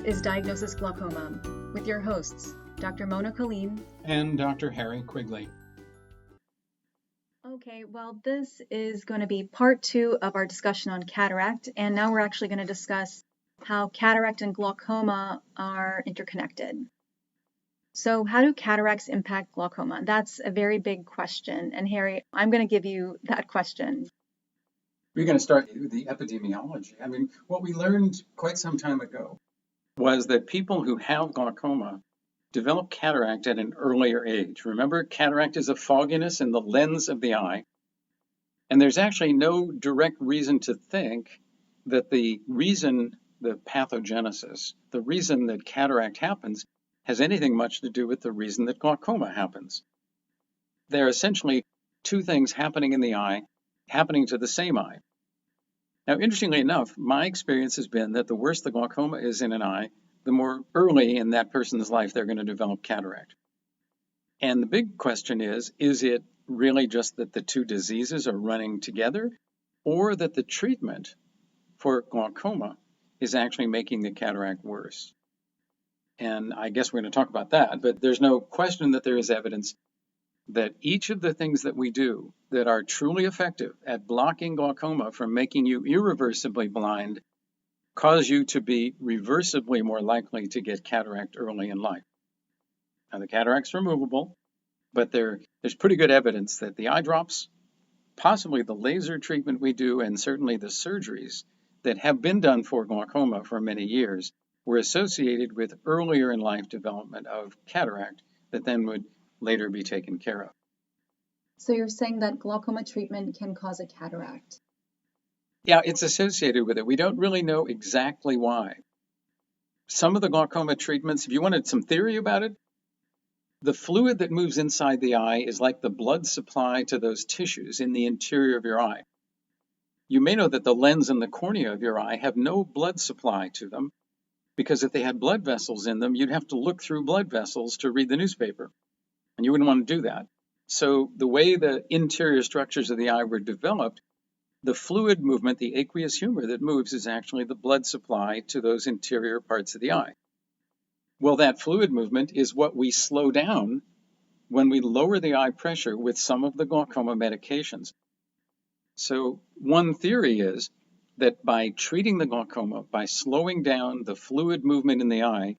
is Diagnosis Glaucoma with your hosts, Dr. Mona Kaleem and Dr. Harry Quigley. Okay, well, this is going to be part 2 of our discussion on cataract, and now we're actually going to discuss how cataract and glaucoma are interconnected. So how do cataracts impact glaucoma? That's a very big question, and Harry, I'm going to give you that question. We're going to start with the epidemiology. What we learned quite some time ago was that people who have glaucoma develop cataract at an earlier age. Remember, cataract is a fogginess in the lens of the eye, and there's actually no direct reason to think that the pathogenesis, the reason that cataract happens, has anything much to do with the reason that glaucoma happens. There are essentially two things happening in the eye, happening to the same eye. Now, interestingly enough, my experience has been that the worse the glaucoma is in an eye, the more early in that person's life they're going to develop cataract. And the big question is it really just that the two diseases are running together, or that the treatment for glaucoma is actually making the cataract worse? And I guess we're going to talk about that, but there's no question that there is evidence that each of the things that we do that are truly effective at blocking glaucoma from making you irreversibly blind cause you to be reversibly more likely to get cataract early in life. Now, the cataract's removable, but there's pretty good evidence that the eye drops, possibly the laser treatment we do, and certainly the surgeries that have been done for glaucoma for many years were associated with earlier in life development of cataract that then would later be taken care of. So you're saying that glaucoma treatment can cause a cataract? Yeah, it's associated with it. We don't really know exactly why. Some of the glaucoma treatments, if you wanted some theory about it, the fluid that moves inside the eye is like the blood supply to those tissues in the interior of your eye. You may know that the lens and the cornea of your eye have no blood supply to them, because if they had blood vessels in them, you'd have to look through blood vessels to read the newspaper, and you wouldn't want to do that. So the way the interior structures of the eye were developed, the fluid movement, the aqueous humor that moves, is actually the blood supply to those interior parts of the eye. Well, that fluid movement is what we slow down when we lower the eye pressure with some of the glaucoma medications. So one theory is that by treating the glaucoma, by slowing down the fluid movement in the eye,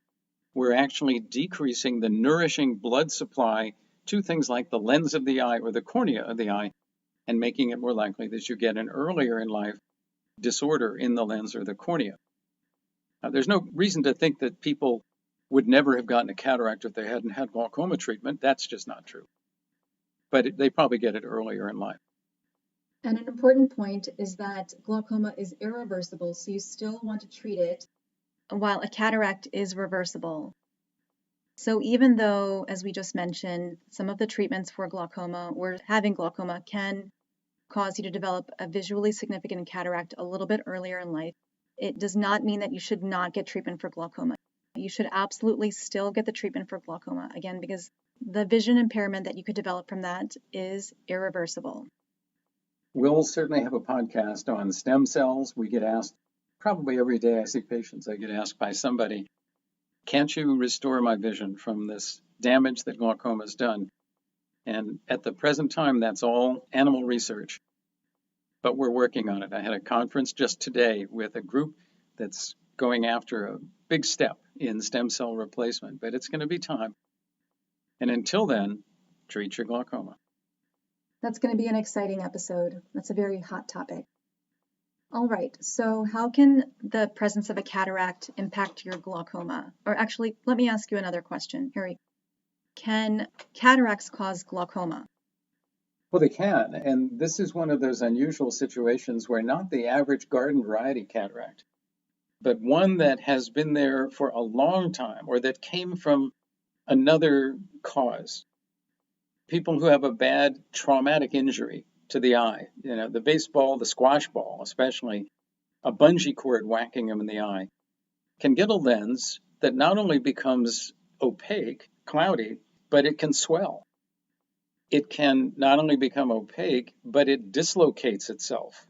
we're actually decreasing the nourishing blood supply to things like the lens of the eye or the cornea of the eye, and making it more likely that you get an earlier in life disorder in the lens or the cornea. Now, there's no reason to think that people would never have gotten a cataract if they hadn't had glaucoma treatment. That's just not true. But they probably get it earlier in life. And an important point is that glaucoma is irreversible, so you still want to treat it, while a cataract is reversible. So even though, as we just mentioned, some of the treatments for glaucoma or having glaucoma can cause you to develop a visually significant cataract a little bit earlier in life, it does not mean that you should not get treatment for glaucoma. You should absolutely still get the treatment for glaucoma, again, because the vision impairment that you could develop from that is irreversible. We'll certainly have a podcast on stem cells. We get asked, probably every day I see patients, I get asked by somebody, can't you restore my vision from this damage that glaucoma has done? And at the present time, that's all animal research. But we're working on it. I had a conference just today with a group that's going after a big step in stem cell replacement, but it's going to be time. And until then, treat your glaucoma. That's going to be an exciting episode. That's a very hot topic. All right, so how can the presence of a cataract impact your glaucoma? Or actually, let me ask you another question, Harry. Can cataracts cause glaucoma? Well, they can, and this is one of those unusual situations where not the average garden variety cataract, but one that has been there for a long time or that came from another cause. People who have a bad traumatic injury to the eye, the baseball, the squash ball, especially a bungee cord whacking them in the eye, can get a lens that not only becomes opaque, cloudy, but it can swell. It can not only become opaque, but it dislocates itself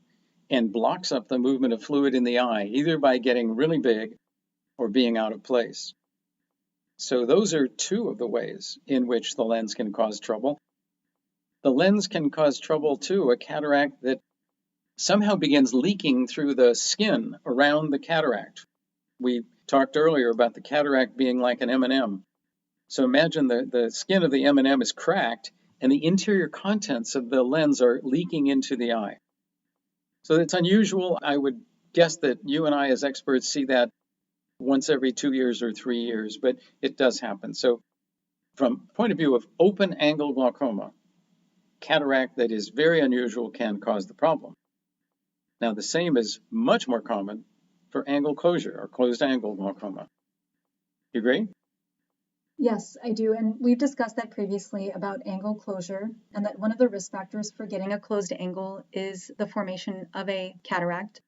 and blocks up the movement of fluid in the eye, either by getting really big or being out of place. So those are two of the ways in which the lens can cause trouble. The lens can cause trouble too, a cataract that somehow begins leaking through the skin around the cataract. We talked earlier about the cataract being like an M&M. So imagine the skin of the M&M is cracked and the interior contents of the lens are leaking into the eye. So it's unusual. I would guess that you and I as experts see that once every 2 years or 3 years, but it does happen. So from the point of view of open angle glaucoma, cataract that is very unusual can cause the problem. Now, the same is much more common for angle closure or closed angle glaucoma. You agree? Yes, I do. And we've discussed that previously about angle closure, and that one of the risk factors for getting a closed angle is the formation of a cataract.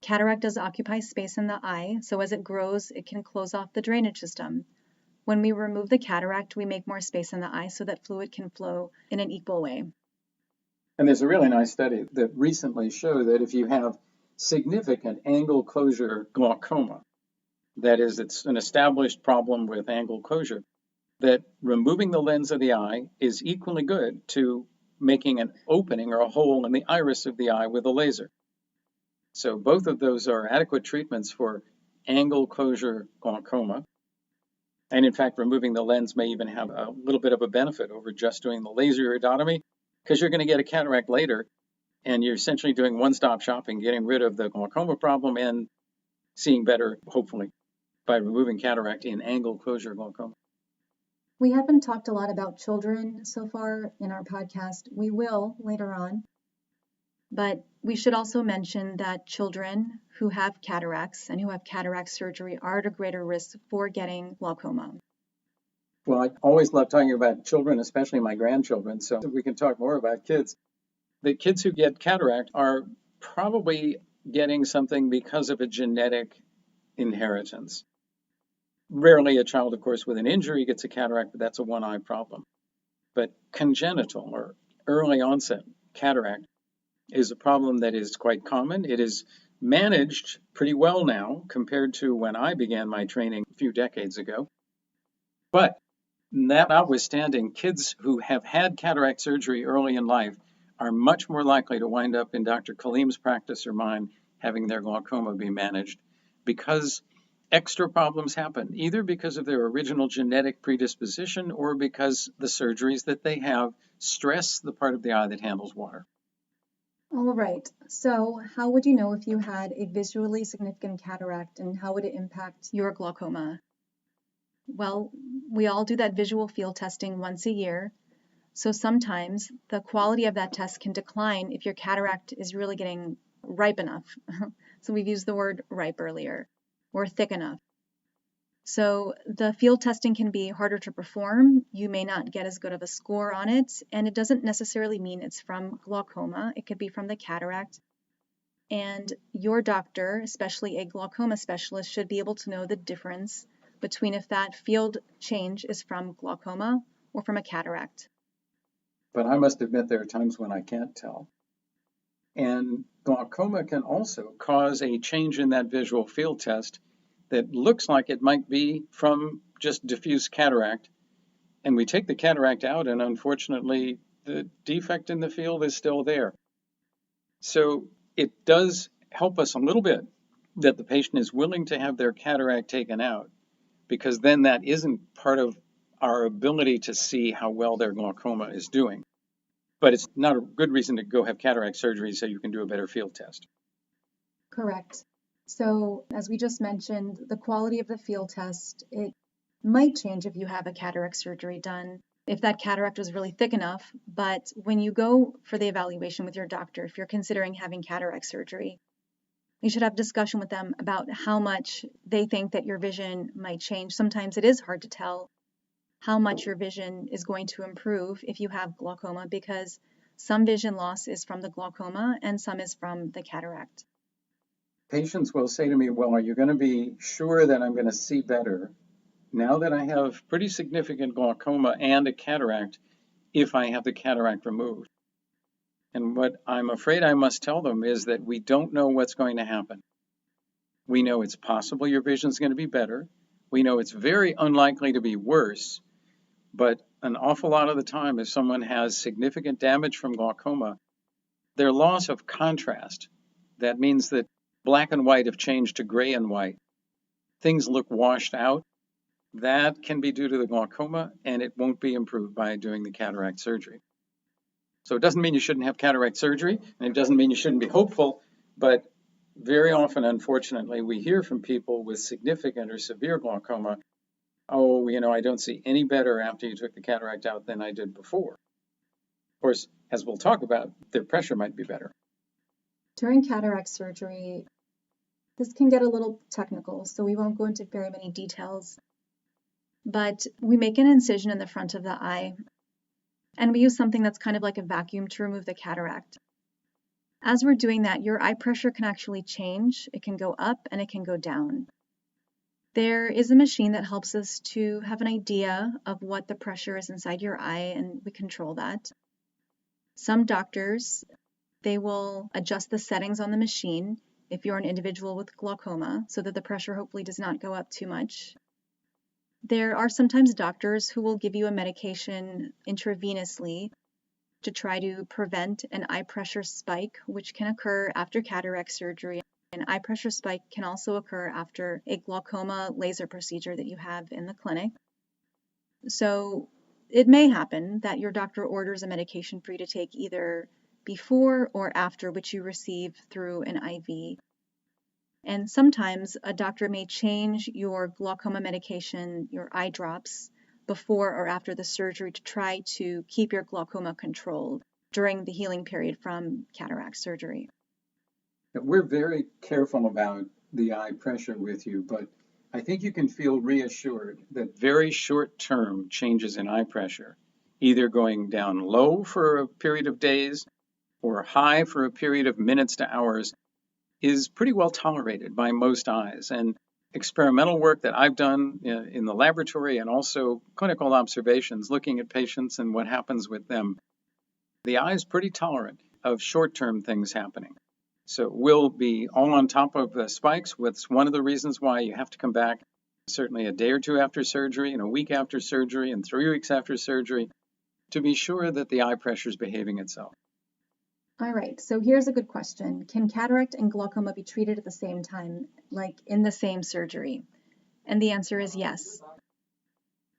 Cataract does occupy space in the eye, so as it grows, it can close off the drainage system. When we remove the cataract, we make more space in the eye so that fluid can flow in an equal way. And there's a really nice study that recently showed that if you have significant angle closure glaucoma, that is, it's an established problem with angle closure, that removing the lens of the eye is equally good to making an opening or a hole in the iris of the eye with a laser. So both of those are adequate treatments for angle closure glaucoma. And in fact, removing the lens may even have a little bit of a benefit over just doing the laser iridotomy, because you're going to get a cataract later, and you're essentially doing one-stop shopping, getting rid of the glaucoma problem and seeing better, hopefully, by removing cataract in angle closure glaucoma. We haven't talked a lot about children so far in our podcast. We will later on. But we should also mention that children who have cataracts and who have cataract surgery are at a greater risk for getting glaucoma. Well, I always love talking about children, especially my grandchildren, so we can talk more about kids. The kids who get cataract are probably getting something because of a genetic inheritance. Rarely a child, of course, with an injury gets a cataract, but that's a one-eye problem. But congenital or early onset cataract is a problem that is quite common. It is managed pretty well now compared to when I began my training a few decades ago. But that notwithstanding, kids who have had cataract surgery early in life are much more likely to wind up in Dr. Kaleem's practice or mine having their glaucoma be managed because extra problems happen, either because of their original genetic predisposition or because the surgeries that they have stress the part of the eye that handles water. All right. So how would you know if you had a visually significant cataract, and how would it impact your glaucoma? Well, we all do that visual field testing once a year. So sometimes the quality of that test can decline if your cataract is really getting ripe enough. So we've used the word ripe earlier, or thick enough. So the field testing can be harder to perform. You may not get as good of a score on it, and it doesn't necessarily mean it's from glaucoma. It could be from the cataract. And your doctor, especially a glaucoma specialist, should be able to know the difference between if that field change is from glaucoma or from a cataract. But I must admit there are times when I can't tell. And glaucoma can also cause a change in that visual field test that looks like it might be from just diffuse cataract. And we take the cataract out, and unfortunately, the defect in the field is still there. So it does help us a little bit that the patient is willing to have their cataract taken out, because then that isn't part of our ability to see how well their glaucoma is doing. But it's not a good reason to go have cataract surgery so you can do a better field test. Correct. So as we just mentioned, the quality of the field test, it might change if you have a cataract surgery done, if that cataract was really thick enough. But when you go for the evaluation with your doctor, if you're considering having cataract surgery, you should have a discussion with them about how much they think that your vision might change. Sometimes it is hard to tell how much your vision is going to improve if you have glaucoma, because some vision loss is from the glaucoma and some is from the cataract. Patients will say to me, well, are you going to be sure that I'm going to see better now that I have pretty significant glaucoma and a cataract if I have the cataract removed? And what I'm afraid I must tell them is that we don't know what's going to happen. We know it's possible your vision is going to be better. We know it's very unlikely to be worse, but an awful lot of the time, if someone has significant damage from glaucoma, their loss of contrast, that means that black and white have changed to gray and white, things look washed out, that can be due to the glaucoma, and it won't be improved by doing the cataract surgery. So it doesn't mean you shouldn't have cataract surgery, and it doesn't mean you shouldn't be hopeful, but very often, unfortunately, we hear from people with significant or severe glaucoma, oh, I don't see any better after you took the cataract out than I did before. Of course, as we'll talk about, their pressure might be better. During cataract surgery, this can get a little technical, so we won't go into very many details. But we make an incision in the front of the eye, and we use something that's kind of like a vacuum to remove the cataract. As we're doing that, your eye pressure can actually change. It can go up and it can go down. There is a machine that helps us to have an idea of what the pressure is inside your eye, and we control that. Some doctors, they will adjust the settings on the machine if you're an individual with glaucoma so that the pressure hopefully does not go up too much. There are sometimes doctors who will give you a medication intravenously to try to prevent an eye pressure spike, which can occur after cataract surgery. An eye pressure spike can also occur after a glaucoma laser procedure that you have in the clinic. So it may happen that your doctor orders a medication for you to take either before or after, which you receive through an IV. And sometimes a doctor may change your glaucoma medication, your eye drops, before or after the surgery to try to keep your glaucoma controlled during the healing period from cataract surgery. We're very careful about the eye pressure with you, but I think you can feel reassured that very short-term changes in eye pressure, either going down low for a period of days or high for a period of minutes to hours, is pretty well tolerated by most eyes. And experimental work that I've done in the laboratory and also clinical observations looking at patients and what happens with them, the eye is pretty tolerant of short-term things happening. So we'll be all on top of the spikes. That's one of the reasons why you have to come back certainly a day or two after surgery and a week after surgery and 3 weeks after surgery to be sure that the eye pressure is behaving itself. All right, so here's a good question. Can cataract and glaucoma be treated at the same time, like in the same surgery? And the answer is yes.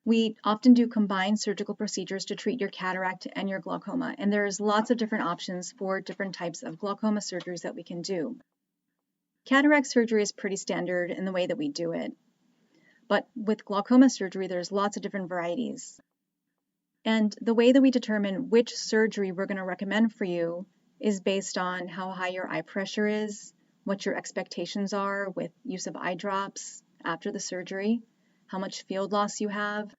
We often do combined surgical procedures to treat your cataract and your glaucoma, and there's lots of different options for different types of glaucoma surgeries that we can do. Cataract surgery is pretty standard in the way that we do it, but with glaucoma surgery, there's lots of different varieties. And the way that we determine which surgery we're going to recommend for you is based on how high your eye pressure is, what your expectations are with use of eye drops after the surgery, how much field loss you have.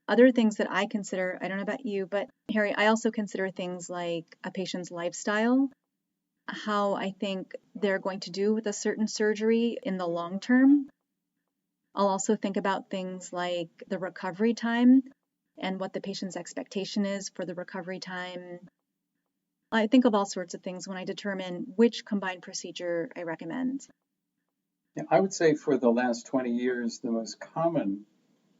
Other things that I consider, I don't know about you, but Harry, I also consider things like a patient's lifestyle, how I think they're going to do with a certain surgery in the long term. I'll also think about things like the recovery time and what the patient's expectation is for the recovery time. I think of all sorts of things when I determine which combined procedure I recommend. Yeah, I would say for the last 20 years, the most common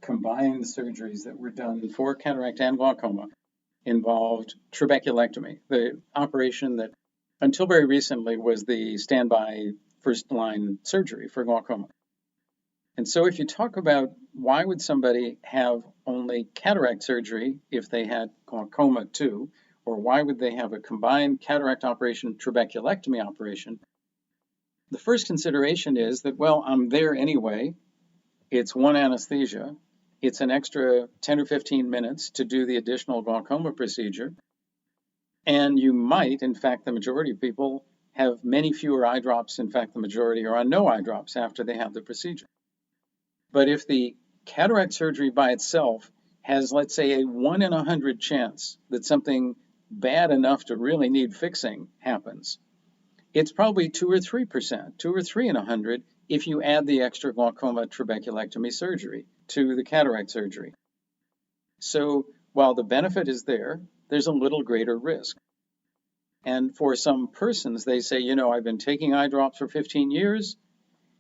combined surgeries that were done for cataract and glaucoma involved trabeculectomy, the operation that until very recently was the standby first line surgery for glaucoma. And so if you talk about why would somebody have only cataract surgery if they had glaucoma too, or why would they have a combined cataract operation, trabeculectomy operation? The first consideration is that, well, I'm there anyway. It's one anesthesia. It's an extra 10 or 15 minutes to do the additional glaucoma procedure. And you might, in fact, the majority of people have many fewer eye drops. In fact, the majority are on no eye drops after they have the procedure. But if the cataract surgery by itself has, let's say, a 1 in 100 chance that something bad enough to really need fixing happens, it's probably 2 or 3%, 2 or 3 in 100 if you add the extra glaucoma trabeculectomy surgery to the cataract surgery. So while the benefit is there, there's a little greater risk. And for some persons, they say, I've been taking eye drops for 15 years,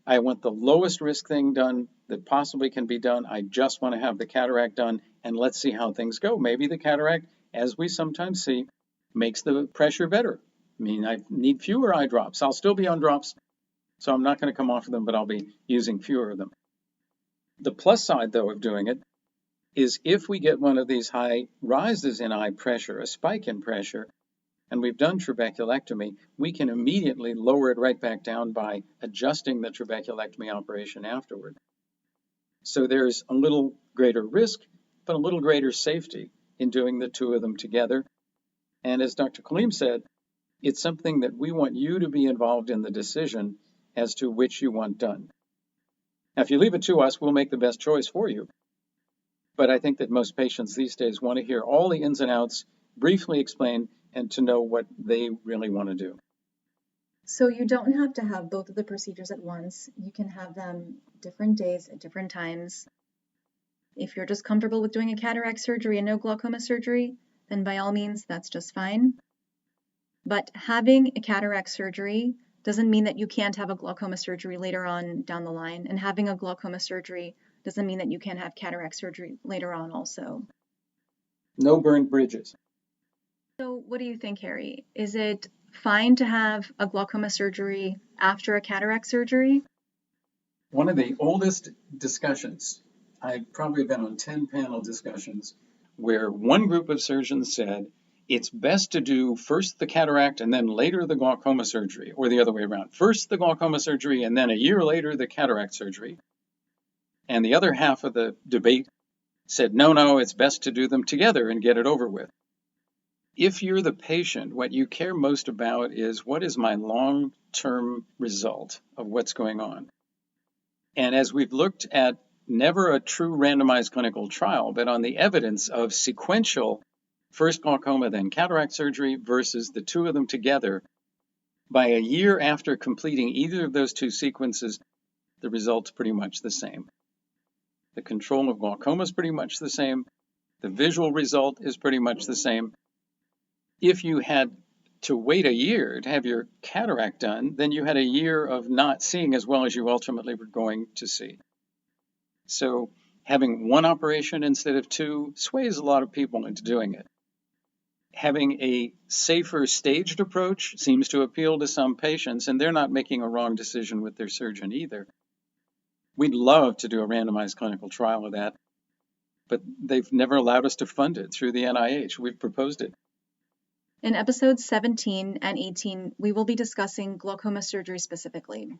I want the lowest risk thing done that possibly can be done. I just want to have the cataract done, and let's see how things go. Maybe the cataract, as we sometimes see, makes the pressure better. I mean, I need fewer eye drops. I'll still be on drops, so I'm not going to come off of them, but I'll be using fewer of them. The plus side, though, of doing it is if we get one of these high rises in eye pressure, a spike in pressure, and we've done trabeculectomy, we can immediately lower it right back down by adjusting the trabeculectomy operation afterward. So there's a little greater risk, but a little greater safety in doing the two of them together. And as Dr. Kaleem said, it's something that we want you to be involved in the decision as to which you want done. Now, if you leave it to us, we'll make the best choice for you. But I think that most patients these days want to hear all the ins and outs, briefly explained, and to know what they really want to do. So you don't have to have both of the procedures at once. You can have them different days at different times. If you're just comfortable with doing a cataract surgery and no glaucoma surgery, then by all means, that's just fine. But having a cataract surgery doesn't mean that you can't have a glaucoma surgery later on down the line. And having a glaucoma surgery doesn't mean that you can't have cataract surgery later on also. No burned bridges. So what do you think, Harry? Is it fine to have a glaucoma surgery after a cataract surgery? One of the oldest discussions, I've probably been on 10 panel discussions, where one group of surgeons said, it's best to do first the cataract and then later the glaucoma surgery, or the other way around. First the glaucoma surgery and then a year later the cataract surgery. And the other half of the debate said, no, it's best to do them together and get it over with. If you're the patient, what you care most about is what is my long-term result of what's going on. And as we've looked at never a true randomized clinical trial, but on the evidence of sequential first glaucoma, then cataract surgery versus the two of them together, by a year after completing either of those two sequences, the result's pretty much the same. The control of glaucoma is pretty much the same. The visual result is pretty much the same. If you had to wait a year to have your cataract done, then you had a year of not seeing as well as you ultimately were going to see. So having one operation instead of two sways a lot of people into doing it. Having a safer staged approach seems to appeal to some patients, and they're not making a wrong decision with their surgeon either. We'd love to do a randomized clinical trial of that, but they've never allowed us to fund it through the NIH. We've proposed it. In episodes 17 and 18, we will be discussing glaucoma surgery specifically.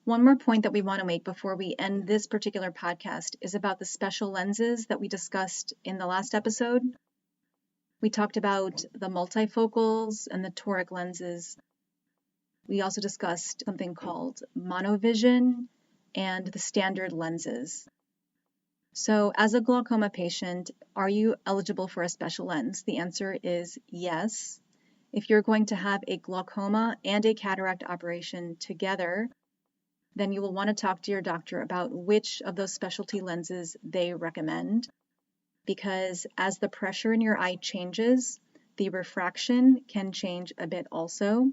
One more point that we want to make before we end this particular podcast is about the special lenses that we discussed in the last episode. We talked about the multifocals and the toric lenses. We also discussed something called monovision and the standard lenses. So as a glaucoma patient, are you eligible for a special lens? The answer is yes. If you're going to have a glaucoma and a cataract operation together, then you will want to talk to your doctor about which of those specialty lenses they recommend, because as the pressure in your eye changes, the refraction can change a bit also.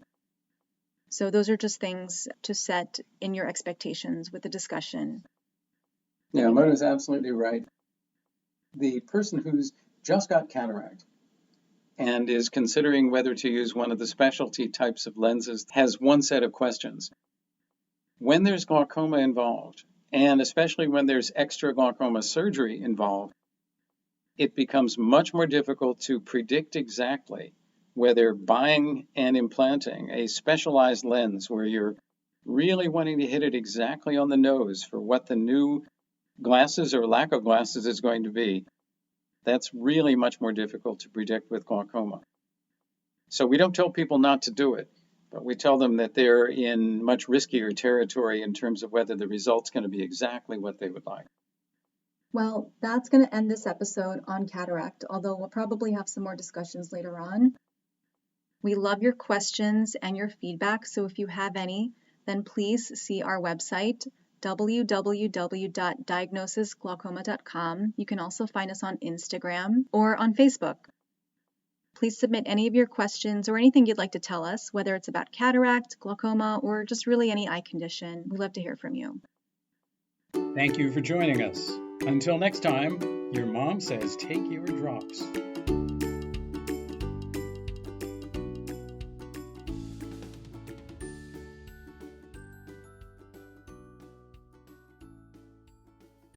So those are just things to set in your expectations with the discussion. Yeah, Mona's absolutely right. The person who's just got cataract and is considering whether to use one of the specialty types of lenses has one set of questions. When there's glaucoma involved, and especially when there's extra glaucoma surgery involved, it becomes much more difficult to predict exactly whether buying and implanting a specialized lens where you're really wanting to hit it exactly on the nose for what the new glasses or lack of glasses is going to be, that's really much more difficult to predict with glaucoma. So we don't tell people not to do it, but we tell them that they're in much riskier territory in terms of whether the result's going to be exactly what they would like. Well, that's going to end this episode on cataract, although we'll probably have some more discussions later on. We love your questions and your feedback, so if you have any, then please see our website, www.diagnosisglaucoma.com. You can also find us on Instagram or on Facebook. Please submit any of your questions or anything you'd like to tell us, whether it's about cataract, glaucoma, or just really any eye condition. We'd love to hear from you. Thank you for joining us. Until next time, your mom says take your drops.